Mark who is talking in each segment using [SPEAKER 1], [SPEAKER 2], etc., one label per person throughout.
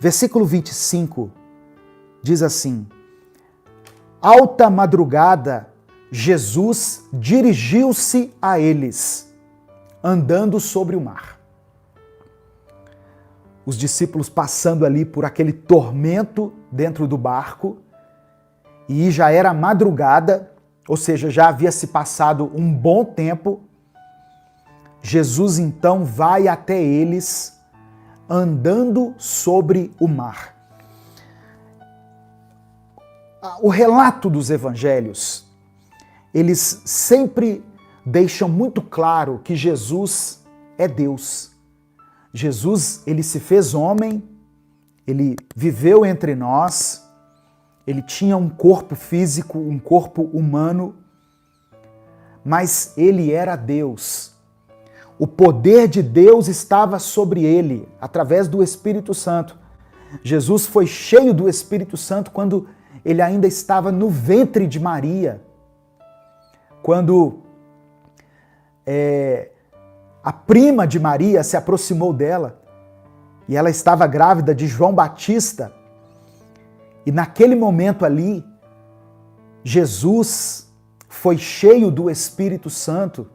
[SPEAKER 1] Versículo 25 diz assim: alta madrugada, Jesus dirigiu-se a eles, andando sobre o mar. Os discípulos passando ali por aquele tormento dentro do barco, e já era madrugada, ou seja, já havia se passado um bom tempo. Jesus então vai até eles, andando sobre o mar. O relato dos evangelhos, eles sempre deixam muito claro que Jesus é Deus. Jesus, ele se fez homem, ele viveu entre nós, ele tinha um corpo físico, um corpo humano, mas ele era Deus. O poder de Deus estava sobre ele, através do Espírito Santo. Jesus foi cheio do Espírito Santo quando ele ainda estava no ventre de Maria. Quando a prima de Maria se aproximou dela, e ela estava grávida de João Batista, e naquele momento ali, Jesus foi cheio do Espírito Santo,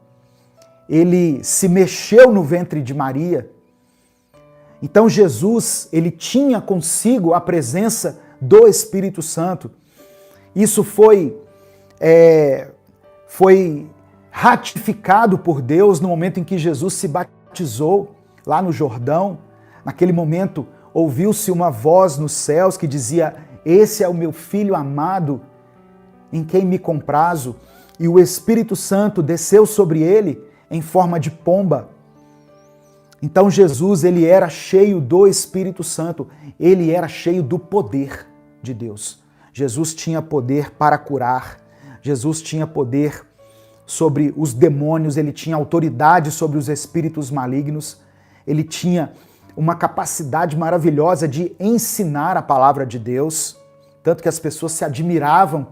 [SPEAKER 1] ele se mexeu no ventre de Maria. Então Jesus, ele tinha consigo a presença do Espírito Santo. Isso foi ratificado por Deus no momento em que Jesus se batizou lá no Jordão. Naquele momento, ouviu-se uma voz nos céus que dizia: esse é o meu Filho amado, em quem me comprazo. E o Espírito Santo desceu sobre ele em forma de pomba. Então Jesus, ele era cheio do Espírito Santo, ele era cheio do poder de Deus. Jesus tinha poder para curar, Jesus tinha poder sobre os demônios, ele tinha autoridade sobre os espíritos malignos, ele tinha uma capacidade maravilhosa de ensinar a palavra de Deus, tanto que as pessoas se admiravam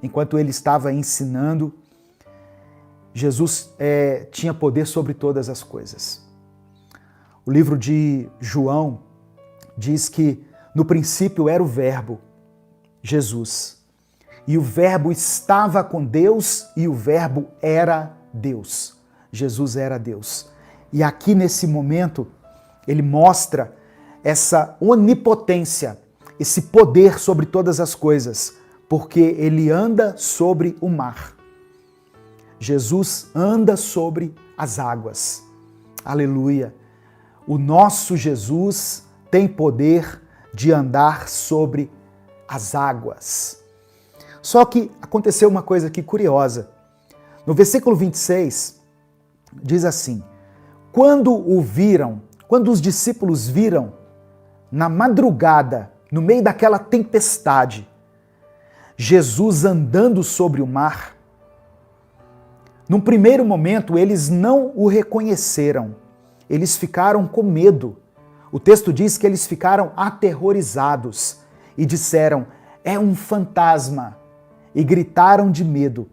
[SPEAKER 1] enquanto ele estava ensinando. Jesus tinha poder sobre todas as coisas. O livro de João diz que no princípio era o Verbo, Jesus. E o Verbo estava com Deus e o Verbo era Deus. Jesus era Deus. E aqui nesse momento, ele mostra essa onipotência, esse poder sobre todas as coisas, porque ele anda sobre o mar. Jesus anda sobre as águas. Aleluia! O nosso Jesus tem poder de andar sobre as águas. Só que aconteceu uma coisa aqui curiosa. No versículo 26, diz assim: quando os discípulos viram, na madrugada, no meio daquela tempestade, Jesus andando sobre o mar, num primeiro momento, eles não o reconheceram. Eles ficaram com medo. O texto diz que eles ficaram aterrorizados e disseram: é um fantasma, e gritaram de medo.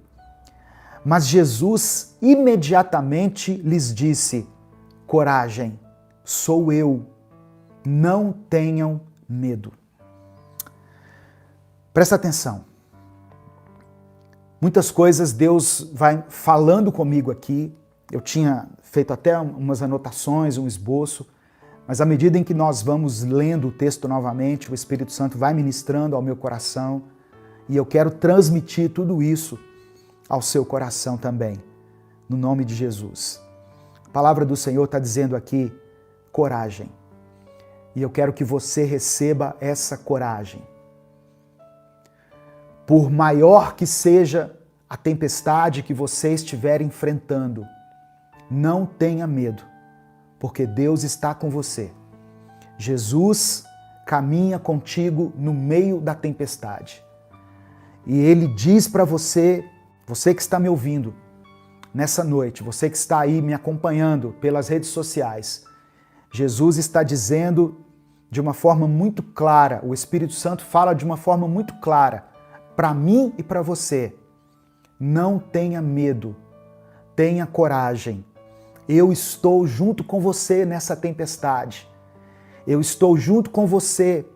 [SPEAKER 1] Mas Jesus imediatamente lhes disse: coragem, sou eu, não tenham medo. Presta atenção. Muitas coisas Deus vai falando comigo aqui. Eu tinha feito até umas anotações, um esboço, mas à medida em que nós vamos lendo o texto novamente, o Espírito Santo vai ministrando ao meu coração e eu quero transmitir tudo isso ao seu coração também, no nome de Jesus. A palavra do Senhor está dizendo aqui, coragem. E eu quero que você receba essa coragem. Por maior que seja a tempestade que você estiver enfrentando, não tenha medo, porque Deus está com você. Jesus caminha contigo no meio da tempestade. E Ele diz para você, você que está me ouvindo nessa noite, você que está aí me acompanhando pelas redes sociais, Jesus está dizendo de uma forma muito clara, o Espírito Santo fala de uma forma muito clara, para mim e para você: não tenha medo, tenha coragem. Eu estou junto com você nessa tempestade. Eu estou junto com você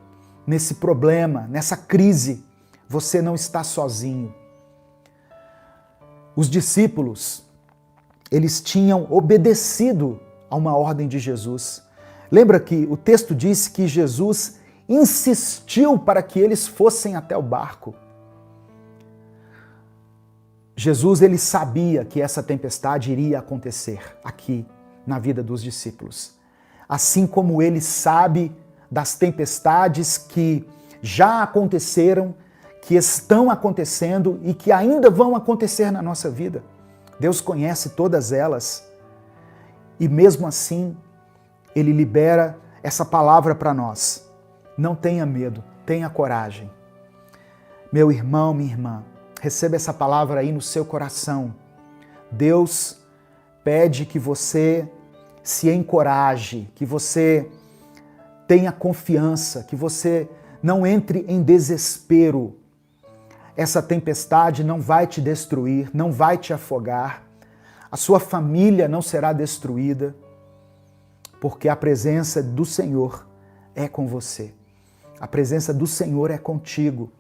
[SPEAKER 1] nesse problema, nessa crise. Você não está sozinho. Os discípulos, eles tinham obedecido a uma ordem de Jesus. Lembra que o texto diz que Jesus insistiu para que eles fossem até o barco. Jesus, ele sabia que essa tempestade iria acontecer aqui na vida dos discípulos. Assim como ele sabe das tempestades que já aconteceram, que estão acontecendo e que ainda vão acontecer na nossa vida. Deus conhece todas elas e mesmo assim ele libera essa palavra para nós. Não tenha medo, tenha coragem. Meu irmão, minha irmã, receba essa palavra aí no seu coração. Deus pede que você se encoraje, que você tenha confiança, que você não entre em desespero. Essa tempestade não vai te destruir, não vai te afogar. A sua família não será destruída, porque a presença do Senhor é com você. A presença do Senhor é contigo.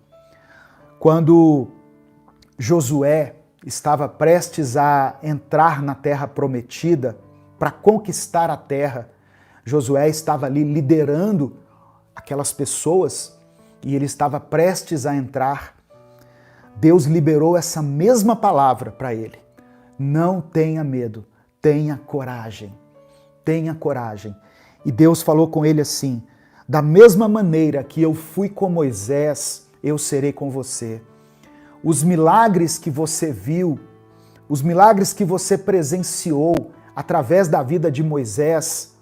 [SPEAKER 1] Quando Josué estava prestes a entrar na terra prometida, para conquistar a terra, Josué estava ali liderando aquelas pessoas e ele estava prestes a entrar. Deus liberou essa mesma palavra para ele. Não tenha medo, tenha coragem. Tenha coragem. E Deus falou com ele assim: da mesma maneira que eu fui com Moisés, eu serei com você. Os milagres que você viu, os milagres que você presenciou através da vida de Moisés,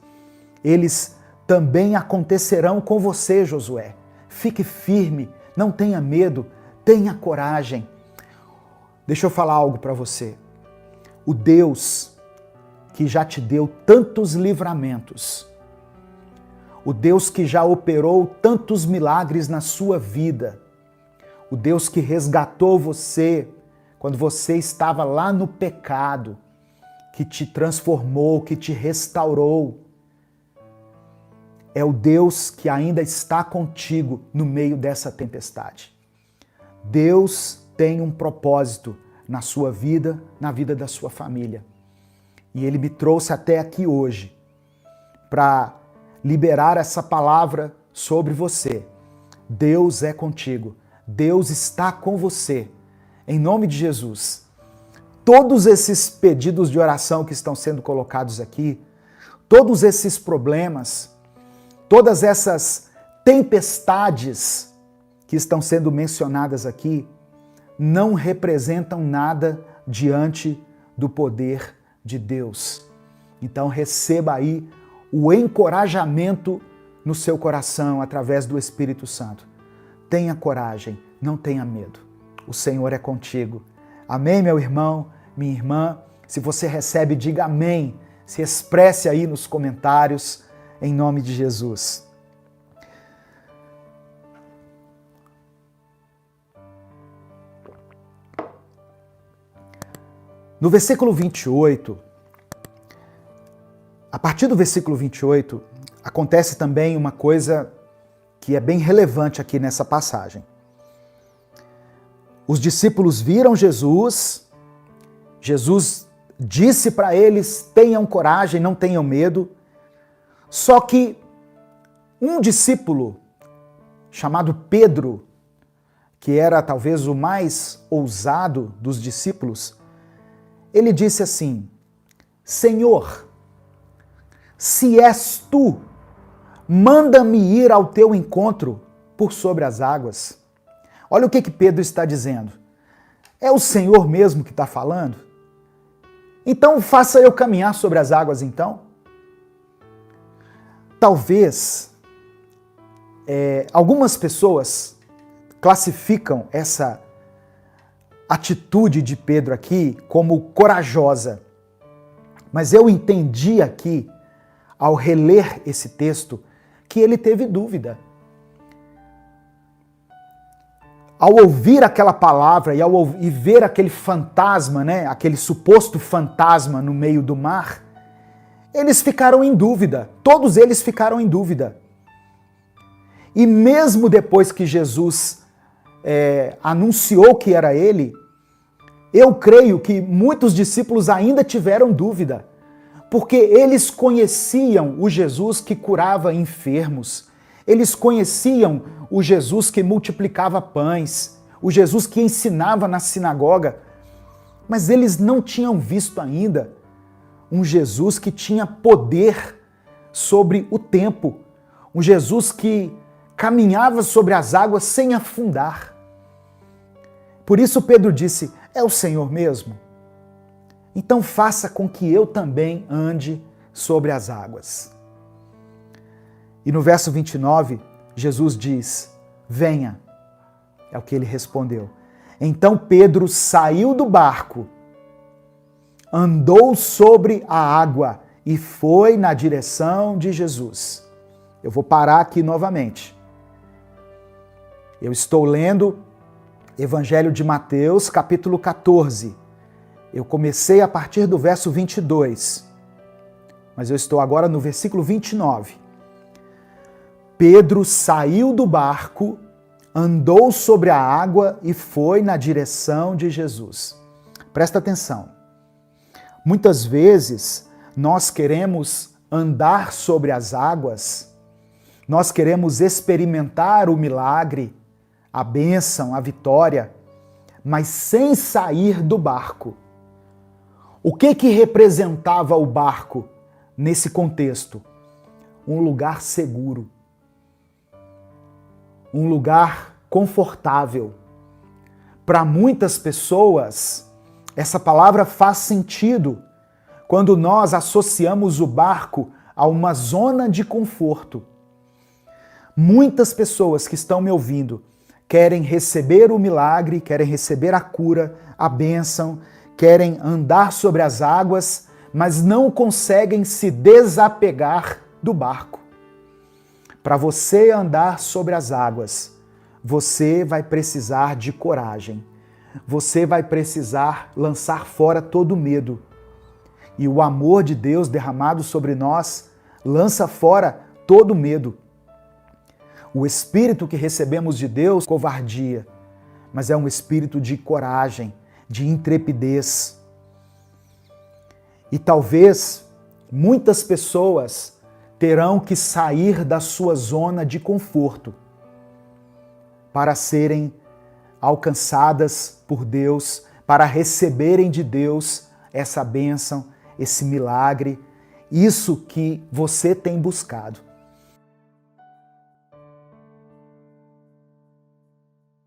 [SPEAKER 1] eles também acontecerão com você, Josué. Fique firme, não tenha medo, tenha coragem. Deixa eu falar algo para você. O Deus que já te deu tantos livramentos, o Deus que já operou tantos milagres na sua vida, o Deus que resgatou você quando você estava lá no pecado, que te transformou, que te restaurou, é o Deus que ainda está contigo no meio dessa tempestade. Deus tem um propósito na sua vida, na vida da sua família. E Ele me trouxe até aqui hoje para liberar essa palavra sobre você. Deus é contigo. Deus está com você. Em nome de Jesus. Todos esses pedidos de oração que estão sendo colocados aqui, todos esses problemas, todas essas tempestades que estão sendo mencionadas aqui, não representam nada diante do poder de Deus. Então receba aí o encorajamento no seu coração através do Espírito Santo. Tenha coragem, não tenha medo. O Senhor é contigo. Amém, meu irmão, minha irmã? Se você recebe, diga amém. Se expresse aí nos comentários, em nome de Jesus. No versículo 28, a partir do versículo 28, acontece também uma coisa que é bem relevante aqui nessa passagem. Os discípulos viram Jesus, Jesus disse para eles: tenham coragem, não tenham medo. Só que um discípulo chamado Pedro, que era talvez o mais ousado dos discípulos, ele disse assim: Senhor, se és tu, manda-me ir ao teu encontro por sobre as águas. Olha o que Pedro está dizendo. É o Senhor mesmo que está falando? Então faça eu caminhar sobre as águas então? Talvez algumas pessoas classificam essa atitude de Pedro aqui como corajosa. Mas eu entendi aqui, ao reler esse texto, que ele teve dúvida. Ao ouvir aquela palavra e ver aquele fantasma, aquele suposto fantasma no meio do mar, eles ficaram em dúvida. Todos eles ficaram em dúvida. E mesmo depois que Jesus anunciou que era ele, eu creio que muitos discípulos ainda tiveram dúvida, porque eles conheciam o Jesus que curava enfermos, eles conheciam o Jesus que multiplicava pães, o Jesus que ensinava na sinagoga, mas eles não tinham visto ainda um Jesus que tinha poder sobre o tempo, um Jesus que caminhava sobre as águas sem afundar. Por isso Pedro disse: é o Senhor mesmo? Então faça com que eu também ande sobre as águas. E no verso 29, Jesus diz: venha. É o que ele respondeu. Então Pedro saiu do barco, andou sobre a água e foi na direção de Jesus. Eu vou parar aqui novamente. Eu estou lendo Evangelho de Mateus, capítulo 14. Eu comecei a partir do verso 22, mas eu estou agora no versículo 29. Pedro saiu do barco, andou sobre a água e foi na direção de Jesus. Presta atenção. Muitas vezes nós queremos andar sobre as águas, nós queremos experimentar o milagre, a bênção, a vitória, mas sem sair do barco. O que representava o barco nesse contexto? Um lugar seguro, um lugar confortável. Para muitas pessoas, essa palavra faz sentido quando nós associamos o barco a uma zona de conforto. Muitas pessoas que estão me ouvindo querem receber o milagre, querem receber a cura, a bênção, querem andar sobre as águas, mas não conseguem se desapegar do barco. Para você andar sobre as águas, você vai precisar de coragem. Você vai precisar lançar fora todo medo. E o amor de Deus derramado sobre nós lança fora todo medo. O espírito que recebemos de Deus, covardia, mas é um espírito de coragem, de intrepidez. E talvez muitas pessoas terão que sair da sua zona de conforto para serem alcançadas por Deus, para receberem de Deus essa bênção, esse milagre, isso que você tem buscado.